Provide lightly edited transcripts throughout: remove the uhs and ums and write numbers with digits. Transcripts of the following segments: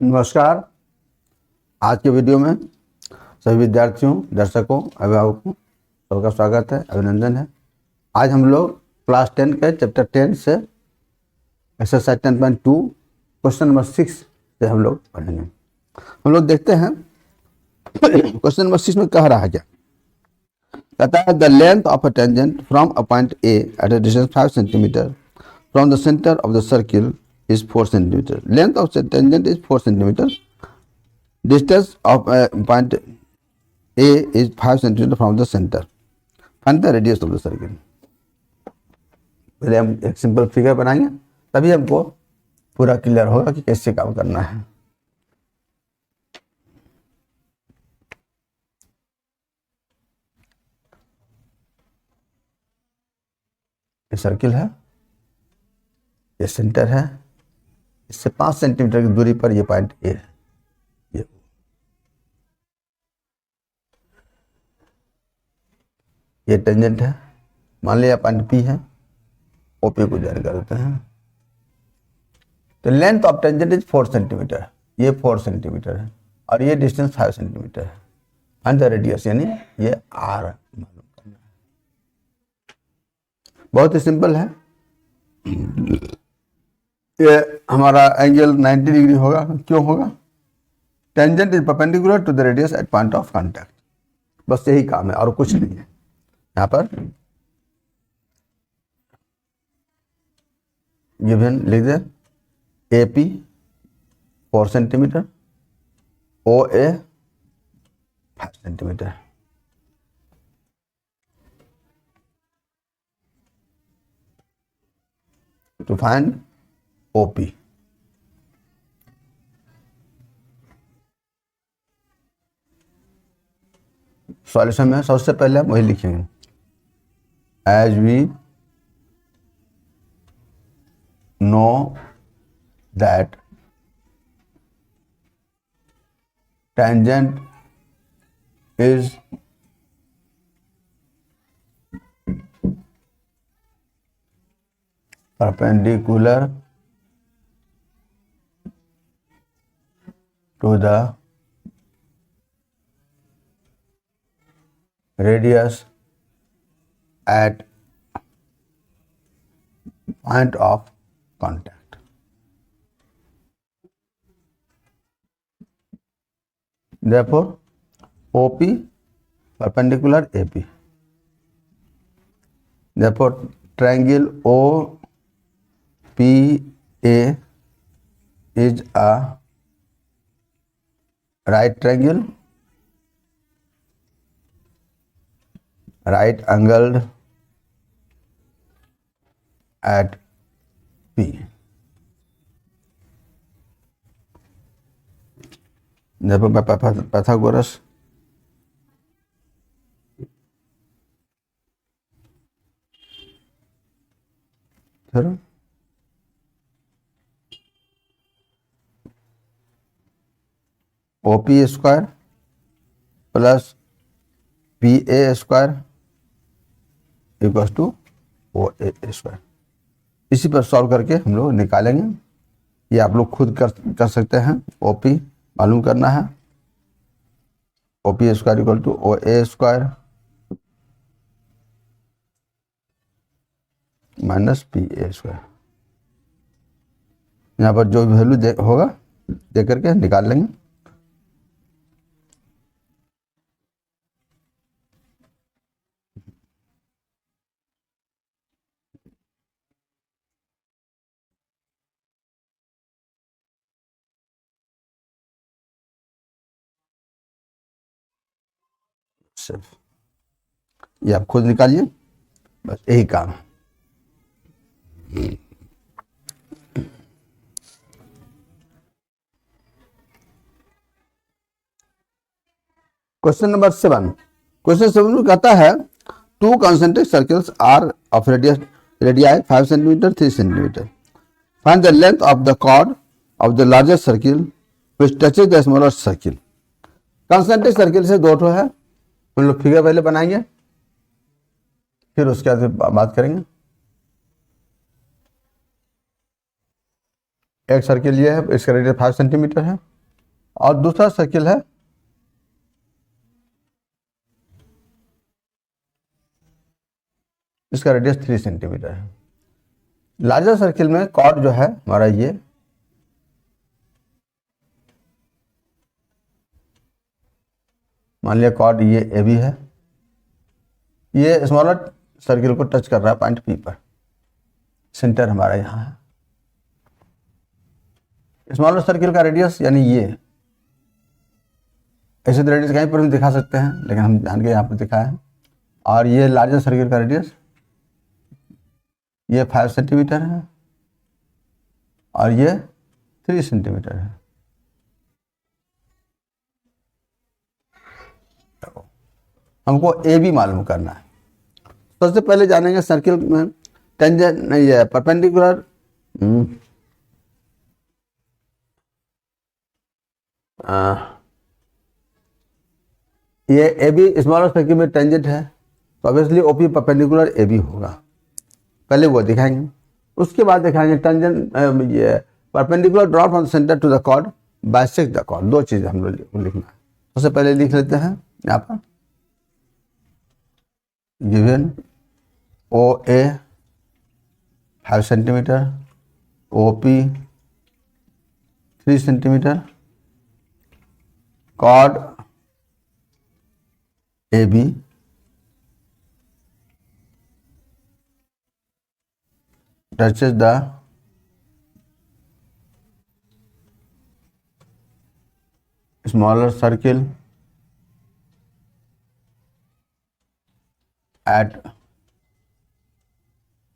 नमस्कार। आज के वीडियो में सभी विद्यार्थियों, दर्शकों, अभिभावकों सबका स्वागत है, अभिनंदन है। आज हम लोग क्लास 10 के चैप्टर 10 से एक्सरसाइज 10.2 क्वेश्चन नंबर 6 से हम लोग पढ़ेंगे। हम लोग देखते हैं क्वेश्चन नंबर 6 में कह रहा है क्या, कहता है the length of a tangent from a point A at a distance 5 centimetre from the centre of the circle is 4 centimeter. Length of the tangent is 4 centimeter. Distance of point A is 5 centimeter from the center. Find the radius of the circle. पहले हम एक simple figure बनाएंगे, तभी हमको पूरा clear होगा कि कैसे काम करना है। ये सर्किल है, ये सेंटर है, इससे 5 सेंटीमीटर की दूरी पर ये पॉइंट ए है। ये टेंजेंट है, मान लिया पॉइंट पी है, ओपी को जारी कर देते हैं। तो length of tangent is 4 centimetre, ये 4 सेंटीमीटर है और ये डिस्टेंस 5 सेंटीमीटर है। फाइंड द रेडियस, यानी ये आर मालूम करना है। बहुत ही सिंपल है। ये हमारा एंगल 90 डिग्री होगा। क्यों होगा? Tangent is perpendicular to the radius at point of contact. बस यही काम है और कुछ नहीं है। यहां पर गिवन लिख दे, AP 4 centimetre, OA 5 centimetre. To find OP, solution में सबसे पहले हम वही लिखेंगे, as we know that tangent is perpendicular to the radius at point of contact. Therefore, OP perpendicular AP. Therefore, triangle OPA is a right triangle, right angled at P. Therefore, by Pythagoras theorem, OP square plus PA square equal to OA square. इसी पर solve करके हम लोग निकालेंगे। ये आप लोग खुद कर सकते हैं। OP मालूम करना है, OP square equal to OA square minus PA square. यहाँ पर जो वैल्यू होगा दे करके निकाल लेंगे। सिर्फ ये आप खुद निकालिए, बस यही काम है। Question number 7। क्वेश्चन 7 में कहता है two concentric circles are of radii 5 centimetre 3 centimetre. Find the length of the chord of the largest circle which touches the smaller circle. Concentric circle से दो ठो है, हम लोग फिगर पहले बनाएंगे, फिर उसके बाद बात करेंगे। एक सर्किल ये है, इसका रेडियस 5 सेंटीमीटर है, और दूसरा सर्किल है इसका रेडियस 3 सेंटीमीटर है। लार्जर सर्किल में कॉर्ड जो है हमारा ये मान लिया कॉर्ड ये ए बी है, ये स्मॉलर सर्किल को टच कर रहा है पॉइंट पी पर, सेंटर हमारा यहाँ है। स्मॉलर सर्किल का रेडियस यानी ये, ऐसे तो रेडियस कहीं पर भी दिखा सकते हैं लेकिन हम जान के यहाँ पर दिखाए हैं। और ये लार्जर सर्किल का रेडियस ये 5 सेंटीमीटर है और ये 3 सेंटीमीटर है। हमको ए बी मालूम करना है। सबसे पहले जानेंगे सर्किल में टेंजेंट नहीं है, परपेंडिकुलर ये ए बी स्मॉलर सर्किल में टेंजेंट है तो obviously OP perpendicular A B होगा, पहले वो दिखाएंगे। उसके बाद दिखाएंगे टेंजेंट ये perpendicular drop from centre to the chord bisect the chord. दो चीजें हम लोग लिखना है। सबसे पहले लिख लेते हैं यहाँ पर given O A 5 centimetre, O P 3 centimetre, chord A B touches the smaller circle at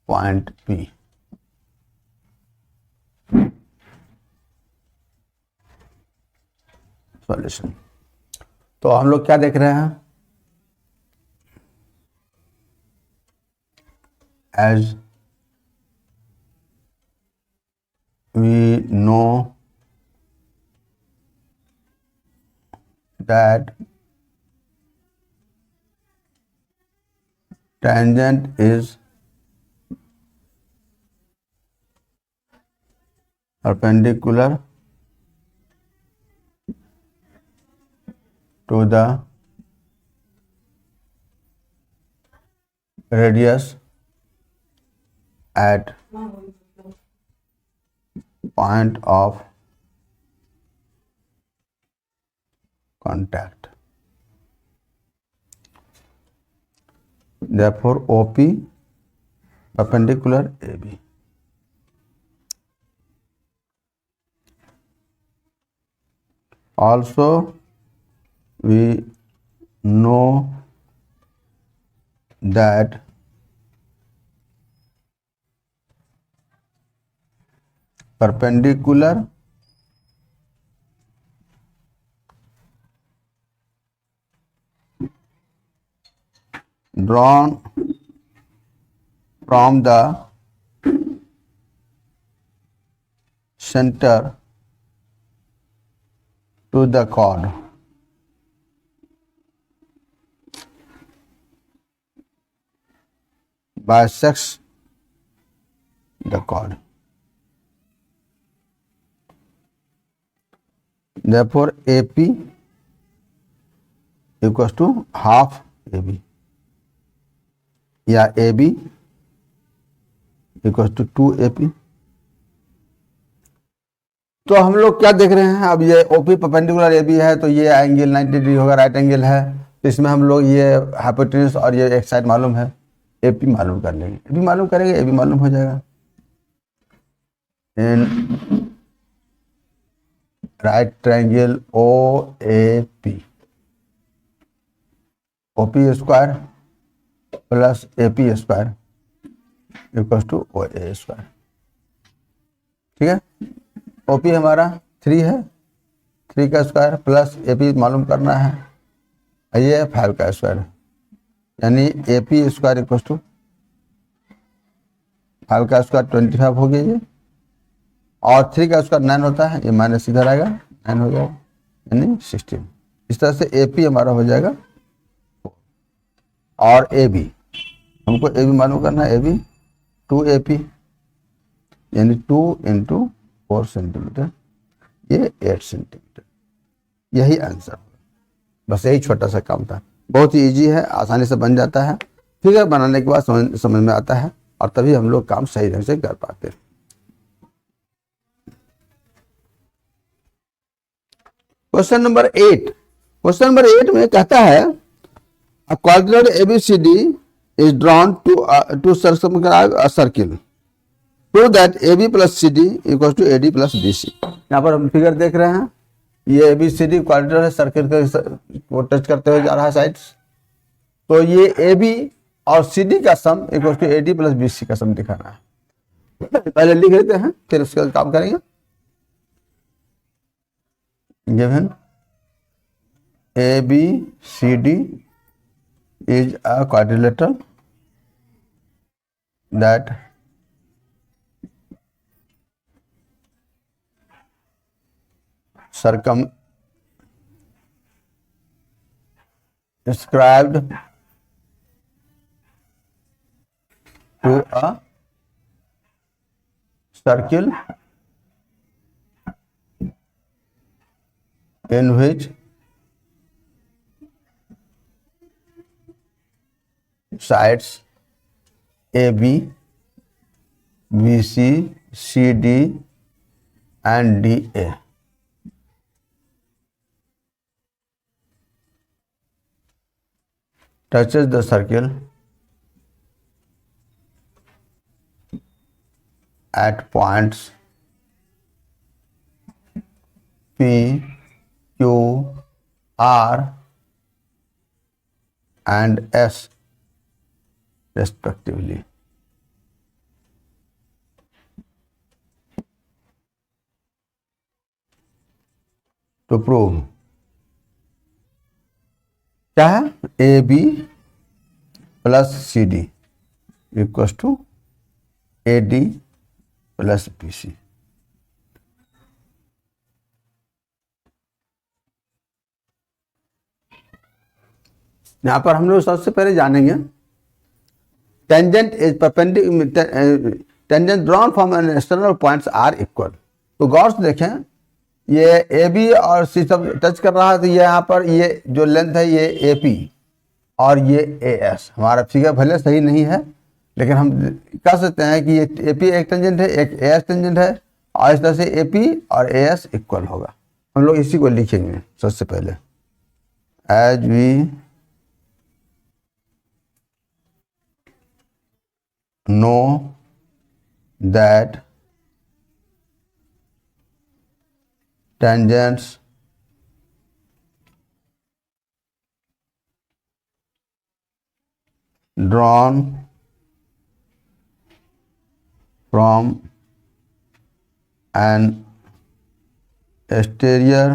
point P. Solution. तो हम लोग क्या देख रहे हैं, as we know that tangent is perpendicular to the radius at point of contact. Therefore, OP perpendicular AB. Also, we know that perpendicular drawn from the center to the chord bisects the chord. Therefore, AP equals to half AB या AB equals to 2AP। तो हम लोग क्या देख रहे हैं, अब ये OP परपेंडिकुलर AB है तो ये एंगल 90 डिग्री होगा, राइट एंगल है। तो इसमें हम लोग ये हाइपोटेन्यूज और ये एक साइड मालूम है, AP मालूम कर लेंगे, AB मालूम करेंगे, AB मालूम हो जाएगा। In right triangle OAP, OP square plus AP square equals to OA square. ठीक है, OP हमारा 3 है, 3 का स्क्वायर प्लस AP मालूम करना है, ये 5 का स्क्वायर, यानी AP स्क्वायर इक्वल्स टू 5 का स्क्वायर 25 हो गया ये, और 3 का स्क्वायर 9 होता है, ये माइनस इधर आएगा 9 हो जाएगा यानी 16। इस तरह से AP हमारा हो जाएगा। और AB हमको AB मालूम करना है, AB 2AP यानी 2 इंटू 4 सेंटीमीटर, ये 8 सेंटीमीटर। यही आंसर, बस यही छोटा सा काम था। बहुत ही इजी है, आसानी से बन जाता है। फिगर बनाने के बाद समझ में आता है और तभी हम लोग काम सही ढंग से कर पाते हैं। क्वेश्चन नंबर 8, क्वेश्चन नंबर 8 में कहता है a quadrant ABCD is drawn to circumscribe a circle, prove that AB plus CD equals to AD plus BC। यहाँ पर हम फिगर देख रहे हैं, ये ABCD क्वाड्रेंट है, सर्किल को टच करते हुए जा रहा है साइड्स। तो ये AB और CD का sum equal to AD plus BC का सम दिखाना है। पहले लिख लेते हैं, फिर उसके बाद काम करेंगे। Given ABCD is a quadrilateral that circumscribed to a circle in which sides AB, BC, CD and DA touches the circle at points P, Q, R and S respectively। to prove क्या है, AB plus CD equal to AD plus BC। यहां पर हम लोग सबसे पहले जानेंगे tangent is perpendicular, tangent drawn from an external points are equal. तो गौर से देखें, ये AB और C सब टच कर रहा है, तो ये यहाँ पर ये जो लेंथ है ये AP और ये AS। हमारा फिगर भले सही नहीं है, लेकिन हम कह सकते हैं कि ये AP एक टेंजेंट है, एक AS टेंजेंट है, और इस तरह से AP और AS इक्वल होगा। हम लोग इसी को लिखेंगे सबसे पहले, as we know that tangents drawn from an exterior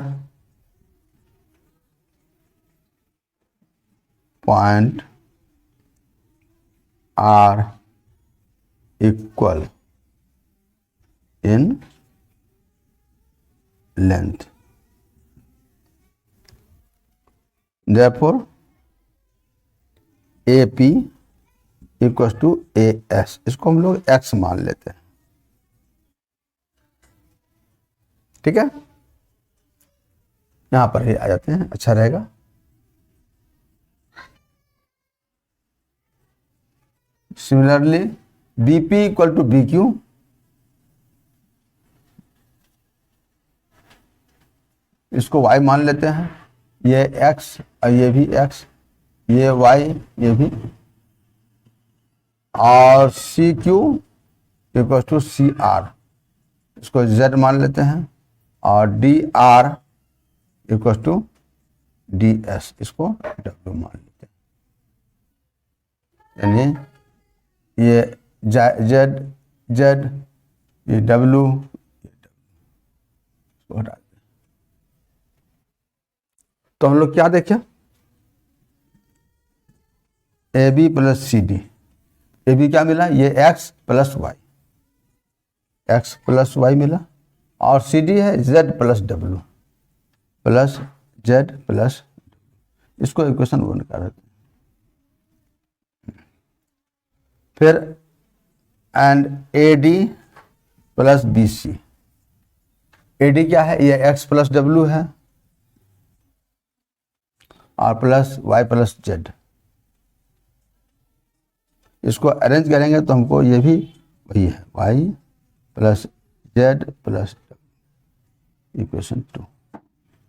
point are equal in length, therefore AP equals to AS। इसको हम लोग X मान लेते हैं, ठीक है। यहां पर ही आ जाते हैं, अच्छा रहेगा। Similarly BP equal to BQ, इसको Y मान लेते हैं, ये X और ये भी X, ये Y ये भी, और CQ इक्वल टू CR, इसको Z मान लेते हैं, और DR इक्वल टू DS, इसको W मान लेते हैं। यानी ये Z ये W इसको हटा दें। तो हम लोग क्या देखें, AB प्लस CD, AB क्या मिला, ये X plus Y, X plus Y मिला, और CD है Z plus W plus Z plus, इसको इक्वेशन 1 कर देते हैं। फिर and AD plus BC, AD क्या है, ये x प्लस डब्ल्यू है और प्लस y प्लस जेड। इसको अरेंज करेंगे तो हमको ये भी वही है, y plus Z plus equation 2।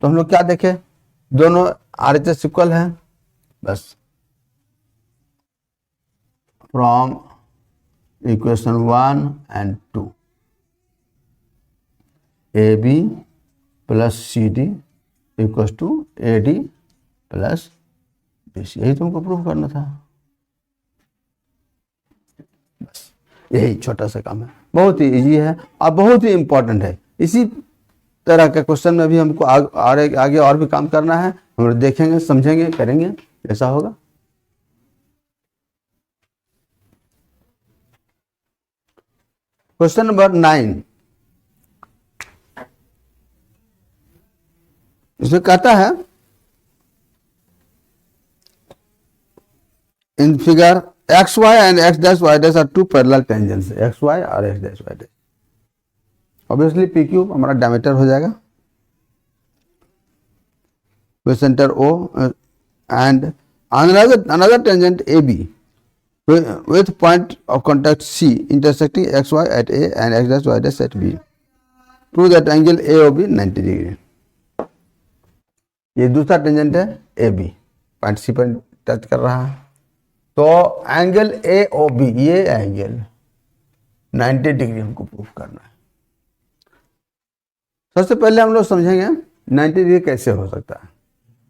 तो हम लोग क्या देखें, दोनों RHS इक्वल है, बस from equation 1 and 2 AB plus CD equal to AD plus BC। यही तुमको प्रूव करना था, बस यही छोटा सा काम है, बहुत ही इजी है और बहुत ही इंपॉर्टेंट है। इसी तरह के क्वेश्चन में भी हमको आगे और भी काम करना है, हम लोग देखेंगे, समझेंगे, करेंगे, ऐसा होगा। क्वेश्चन नंबर 9, इसमें कहता है in figure XY and X dash Y dash are two parallel tangents, XY और X dash Y dash. Obviously PQ हमारा डायमीटर हो जाएगा with center O and another tangent AB with point of contact C intersecting XY at A and X dash Y dash at B. Prove that angle AOB 90 degree. ये दूसरा tangent है AB, point C पर touch कर रहा है, तो angle AOB, ये angle 90 degree हमको प्रूव करना है। सबसे पहले हम लोग समझेंगे 90 डिग्री कैसे हो सकता है।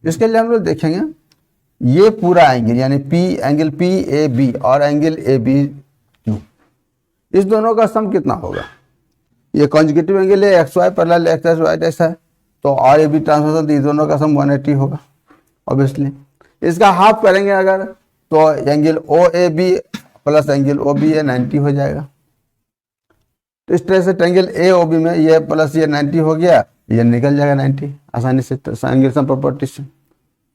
इसके लिए हम लोग देखेंगे ये पूरा एंगल यानी एंगल PAB और एंगल ABQ, इस दोनों का सम कितना होगा। ये कॉन्जुगेटिव एंगल है, XY parallel X dash Y dash है, तो और AB ट्रांसवर्सल, तो इस दोनों का सम 180 होगा। ऑब्वियसली इसका हाफ करेंगे अगर, तो angle OAB plus angle OB 90 हो जाएगा। तो इस तरह से एंगल AOB में ये प्लस ये 90 हो गया, ये निकल जाएगा 90 आसानी से एंगल सम प्रॉपर्टी से।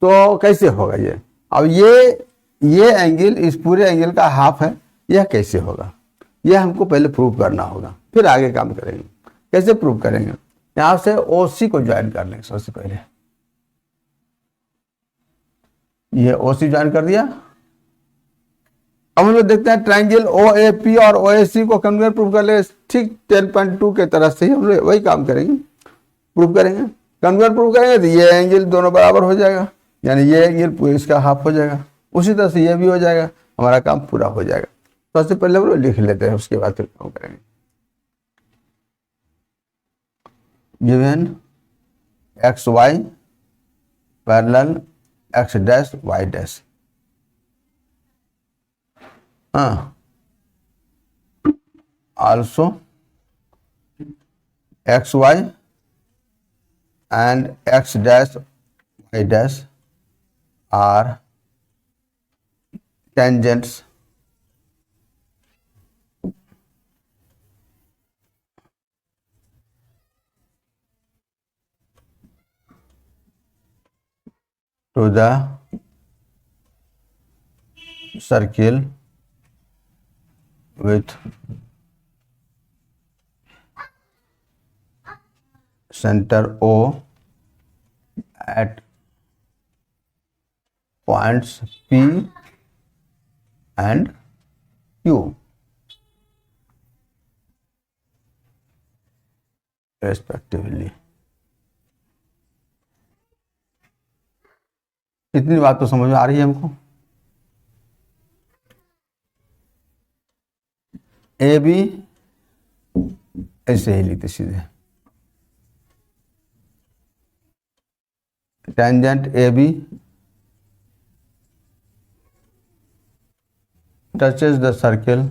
तो कैसे होगा ये, अब ये एंगल इस पूरे एंगल का हाफ है, यह कैसे होगा, यह हमको पहले प्रूव करना होगा, फिर आगे काम करेंगे। कैसे प्रूव करेंगे, यहां से OC को ज्वाइन कर लेंगे सबसे पहले। ये OC ज्वाइन कर दिया। अब हम लोग देखते हैं ट्रायंगल OAP और OAC को कन्वर्ट प्रूव कर ले, ठीक 10.2 के तरह से हम लोग वही काम करेंगे, प्रूव करेंगे। कन्वर्ट प्रूव करेंगे तो ये एंगल दोनों बराबर हो जाएगा, यानी ये एंगल इसका हाफ हो जाएगा, उसी तरह से ये भी हो जाएगा, हमारा काम पूरा हो जाएगा। तो सबसे पहले हम लोग लिख लेते हैं, उसके बाद फिर काम करेंगे। Given XY parallel X dash Y dash, also XY and X dash Y dash are tangents to the circle with center O at points P and Q respectively। इतनी बात तो समझ में आ रही है हमको। AB ऐसे ही लिखते सीधे, tangent AB touches the circle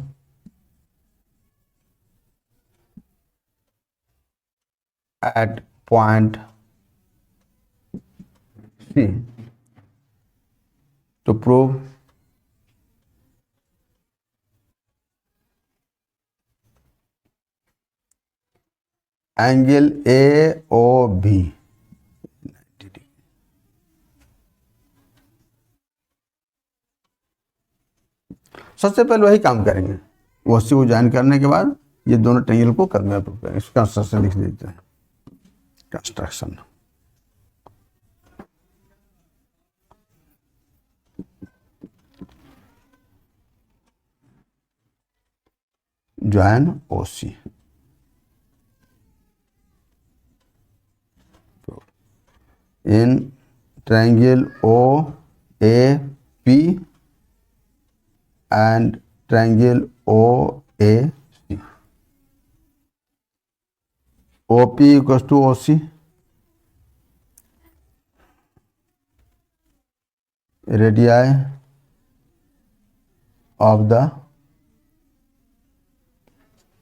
at point C to prove angle AOB 90 degree. सबसे पहले वही काम करेंगे, वो सी को ज्वाइन करने के बाद ये दोनों ट्रायंगल को कर्व में प्रूव करेंगे। इसका कंस्ट्रक्शन लिख देते हैं। Construction. join OC। In triangle OAP and triangle OAC, OP equals to OC, radii of the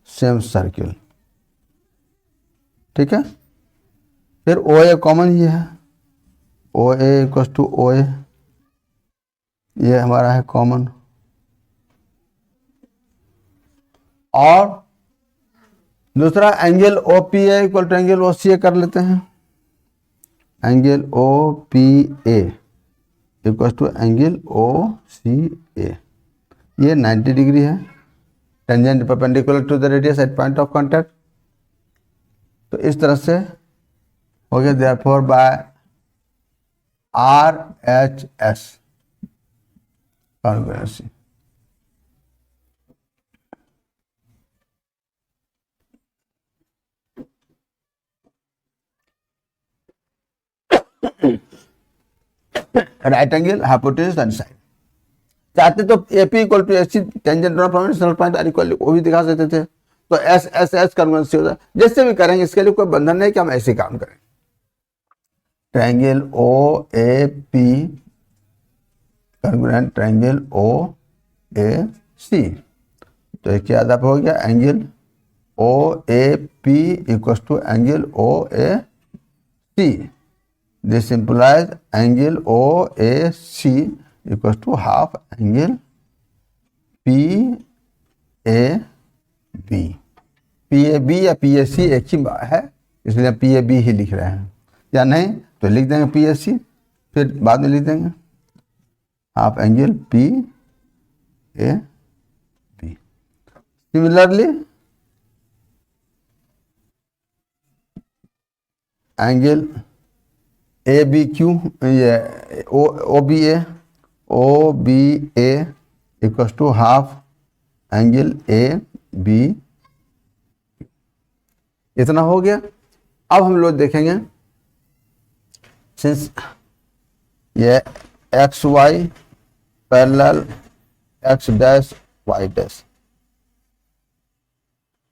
same circle. ठीक है, फिर OA कॉमन ही है, OA इक्वल्स टू OA, ये हमारा है कॉमन। और दूसरा angle OPA equal to angle OCA कर लेते हैं। Angle OPA equals to angle OCA, ये 90 डिग्री है, tangent perpendicular to the radius at point of contact. तो इस तरह से हो गया, therefore by RHS congruency. Right angle, hypotenuse and side. चाहते तो AP equal to AC, tangent proportional point are equal, वो भी दिखा सकते थे। तो SSS कन्वर्जेंस होता है, जैसे भी करेंगे, इसके लिए कोई बंधन नहीं कि हम ऐसे काम करें। Triangle OAP convergent triangle OAC, तो एक याद आप हो गया, angle OAP equal to angle OAC। This implies angle OAC equal to half angle PAB। PAB या PAC एक ही है, इसलिए हम PAB ही लिख रहे हैं, या नहीं तो लिख देंगे PAC, फिर बाद में लिख देंगे half angle PAB। Similarly angle ABQ, ये OBA equals to half angle AB। इतना हो गया। अब हम लोग देखेंगे, सिंस ये XY parallel X dash Y dash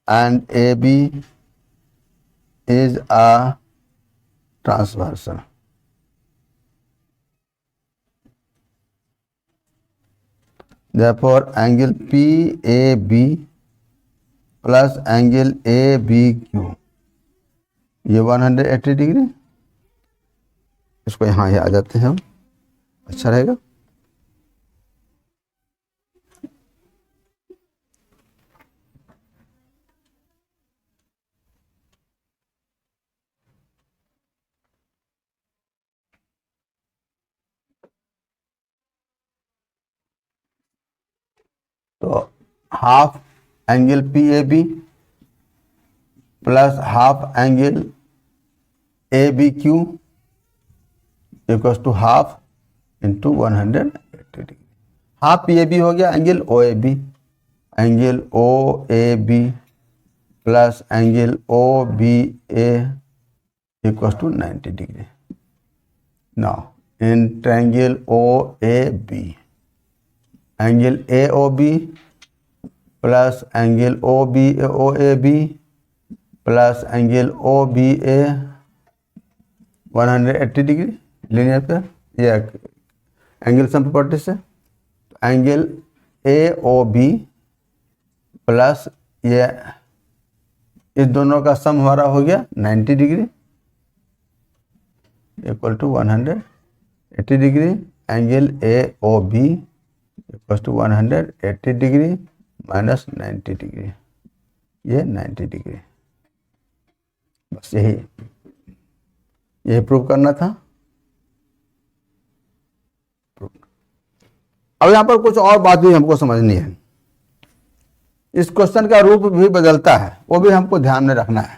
and AB is a transversal, therefore angle PAB plus angle ABQ ये 180 डिग्री। इसको यहाँ ही आ जाते हैं हम, अच्छा रहेगा। तो half angle PAB plus half angle ABQ equals to half into 180 degree. Half PAB हो गया angle OAB, angle OAB plus angle OBA equals to 90 degree. Now in triangle OAB, angle AOB plus angle OAB plus angle OBA 180 degree linear पे, ये angle sum property से। एंगल AOB प्लस ये इस दोनों का सम हमारा हो गया 90 degree equal to 180 degree. Angle AOB equal to 180 degree minus 90 degree, ये 90 डिग्री। बस यही प्रूव करना था। अब यहां पर कुछ और बात भी हमको समझनी है। इस क्वेश्चन का रूप भी बदलता है, वो भी हमको ध्यान में रखना है।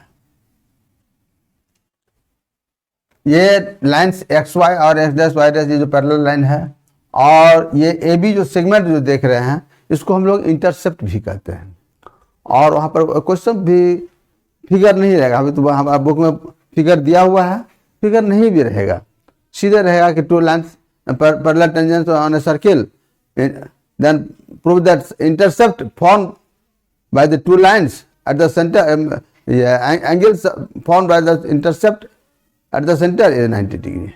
ये लाइन्स एक्स वाई और एक्स डैश वाई डैश, ये जो पैरेलल लाइन है, और ये ए बी जो सेगमेंट जो देख रहे हैं, इसको हम लोग इंटरसेप्ट भी कहते हैं। और वहाँ पर क्वेश्चन भी फिगर नहीं रहेगा, अभी तो वहाँ बुक में फिगर दिया हुआ है, फिगर नहीं भी रहेगा, सीधे रहेगा कि two lines parallel tangent on a circle, then prove that intercept form by the two lines at the center, angles formed by the intercept at the center is 90 degree.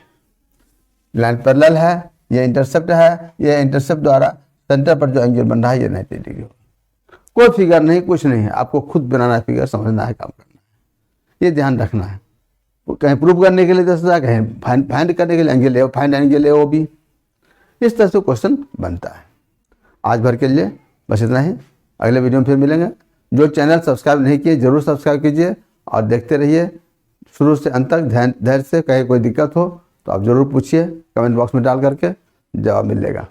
Line parallel है, ये intercept है, ये intercept द्वारा centre पर जो angle बन रहा है ये 90 डिग्री। कोई फिगर नहीं, कुछ नहीं है, आपको खुद बनाना है, फिगर समझना है, काम करना है, ये ध्यान रखना है। कहीं प्रूव करने के लिए 10,000, कहीं फाइंड करने के लिए angle A, find angle A O B, इस तरह से क्वेश्चन बनता है। आज भर के लिए बस इतना ही, अगले वीडियो में फिर मिलेंगे। जो चैनल सब्सक्राइब नहीं किए जरूर सब्सक्राइब कीजिए और देखते रहिए शुरू से अंत तक धैर्य से। कहीं कोई दिक्कत हो तो आप ज़रूर पूछिए, कमेंट बॉक्स में डाल करके जवाब मिलेगा।